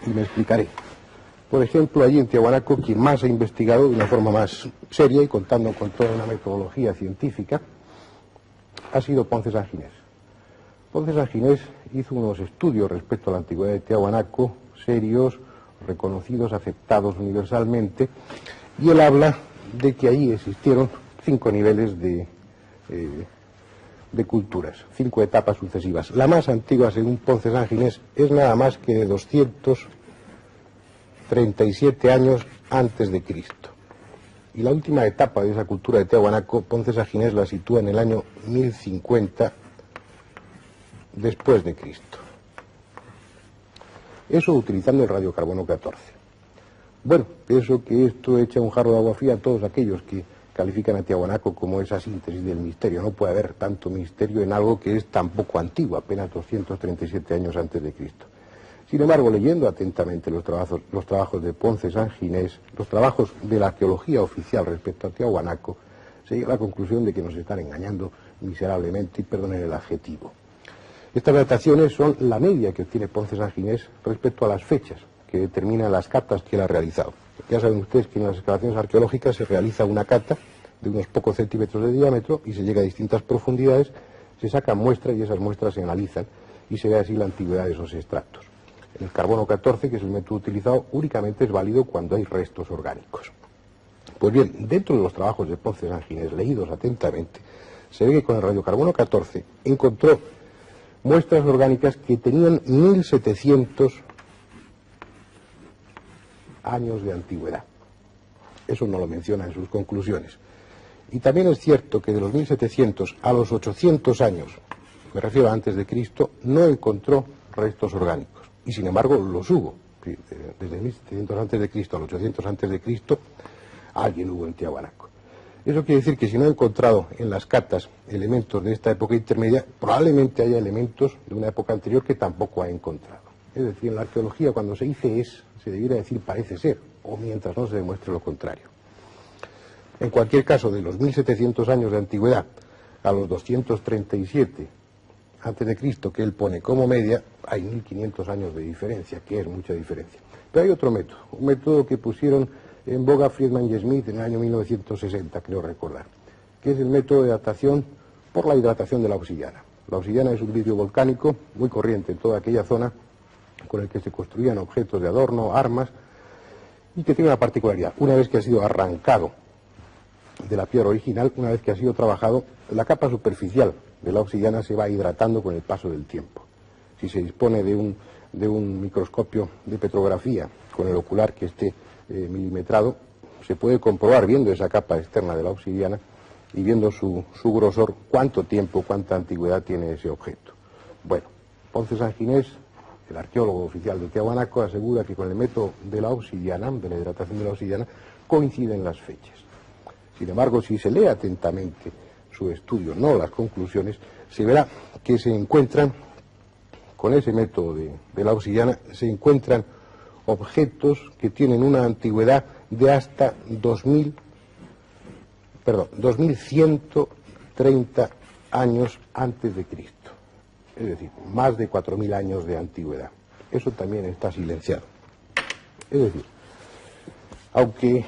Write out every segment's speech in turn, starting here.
y me explicaré. Por ejemplo, allí en Tiahuanaco, quien más ha investigado de una forma más seria y contando con toda una metodología científica, ha sido Ponce Sanginés. Ponce Sanginés hizo unos estudios respecto a la antigüedad de Tiahuanaco, serios, reconocidos, aceptados universalmente, y él habla de que ahí existieron 5 niveles de culturas, 5 etapas sucesivas. La más antigua, según Ponce Sanginés, es nada más que de 237 años antes de Cristo. Y la última etapa de esa cultura de Tiahuanaco, Ponce Sanginés la sitúa en el año 1050 después de Cristo. Eso utilizando el radiocarbono 14. Bueno, pienso que esto echa un jarro de agua fría a todos aquellos que califican a Tiahuanaco como esa síntesis del misterio. No puede haber tanto misterio en algo que es tan poco antiguo, apenas 237 años antes de Cristo. Sin embargo, leyendo atentamente los trabajos de Ponce Sanginés, los trabajos de la arqueología oficial respecto a Tiahuanaco, se llega a la conclusión de que nos están engañando miserablemente, y perdonen el adjetivo. Estas dataciones son la media que obtiene Ponce Sanginés respecto a las fechas que determinan las catas que él ha realizado. Ya saben ustedes que en las excavaciones arqueológicas se realiza una cata de unos pocos centímetros de diámetro y se llega a distintas profundidades, se sacan muestras y esas muestras se analizan y se ve así la antigüedad de esos extractos. El carbono 14, que es el método utilizado, únicamente es válido cuando hay restos orgánicos. Pues bien, dentro de los trabajos de Ponce Sanginés, leídos atentamente, se ve que con el radiocarbono 14 encontró muestras orgánicas que tenían 1700 años de antigüedad. Eso no lo menciona en sus conclusiones. Y también es cierto que de los 1700 a los 800 años, me refiero a antes de Cristo, no encontró restos orgánicos. Y sin embargo los hubo. Desde 1700 antes de Cristo a los 800 antes de Cristo, alguien hubo en Tiahuanaco. Eso quiere decir que si no ha encontrado en las catas elementos de esta época intermedia, probablemente haya elementos de una época anterior que tampoco ha encontrado. Es decir, en la arqueología cuando se dice es, se debiera decir parece ser, o mientras no se demuestre lo contrario. En cualquier caso, de los 1700 años de antigüedad a los 237 antes de Cristo, que él pone como media, hay 1500 años de diferencia, que es mucha diferencia. Pero hay otro método, un método que pusieron en boga Friedman y Smith en el año 1960, creo recordar, que es el método de datación por la hidratación de la obsidiana. La obsidiana es un vidrio volcánico muy corriente en toda aquella zona, con el que se construían objetos de adorno, armas, y que tiene una particularidad. Una vez que ha sido arrancado de la piedra original, una vez que ha sido trabajado, la capa superficial de la obsidiana se va hidratando con el paso del tiempo. Si se dispone de un microscopio de petrografía con el ocular que esté milimetrado, se puede comprobar, viendo esa capa externa de la obsidiana y viendo su grosor, cuánto tiempo, cuánta antigüedad tiene ese objeto. Bueno, Ponce Sanginés, el arqueólogo oficial de Tiahuanaco, asegura que con el método de la obsidiana, de la hidratación de la obsidiana, coinciden las fechas. Sin embargo, si se lee atentamente su estudio, no las conclusiones, se verá que se encuentran, con ese método de la obsidiana, se encuentran objetos que tienen una antigüedad de hasta 2130 años antes de Cristo. Es decir, más de 4000 años de antigüedad. Eso también está silenciado. Es decir, aunque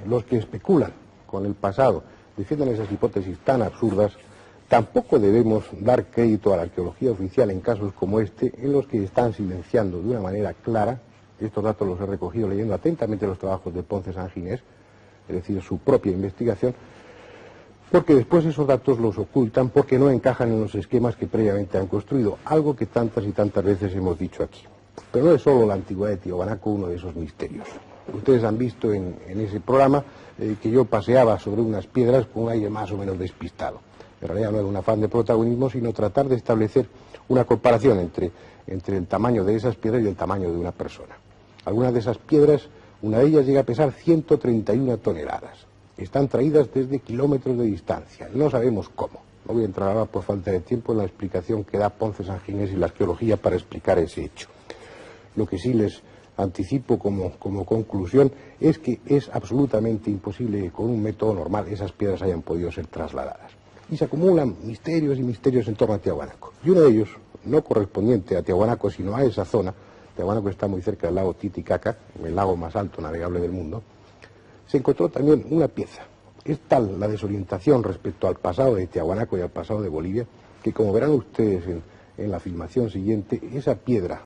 los que especulan con el pasado defienden esas hipótesis tan absurdas, tampoco debemos dar crédito a la arqueología oficial en casos como este, en los que están silenciando de una manera clara. Estos datos los he recogido leyendo atentamente los trabajos de Ponce Sanginés, es decir, su propia investigación, porque después esos datos los ocultan porque no encajan en los esquemas que previamente han construido, algo que tantas y tantas veces hemos dicho aquí. Pero no es solo la antigüedad de Tiahuanaco uno de esos misterios. Ustedes han visto en ese programa que yo paseaba sobre unas piedras con un aire más o menos despistado. En realidad no era un afán de protagonismo, sino tratar de establecer una comparación entre el tamaño de esas piedras y el tamaño de una persona. Algunas de esas piedras, una de ellas llega a pesar 131 toneladas. Están traídas desde kilómetros de distancia. No sabemos cómo. No voy a entrar ahora por falta de tiempo en la explicación que da Ponce Sanginés y la arqueología para explicar ese hecho. Lo que sí les anticipo como conclusión es que es absolutamente imposible que con un método normal esas piedras hayan podido ser trasladadas. Y se acumulan misterios y misterios en torno a Tiahuanaco. Y uno de ellos, no correspondiente a Tiahuanaco, sino a esa zona, Tiahuanaco está muy cerca del lago Titicaca, el lago más alto navegable del mundo, se encontró también una pieza. Es tal la desorientación respecto al pasado de Tiahuanaco y al pasado de Bolivia, que como verán ustedes en la filmación siguiente, esa piedra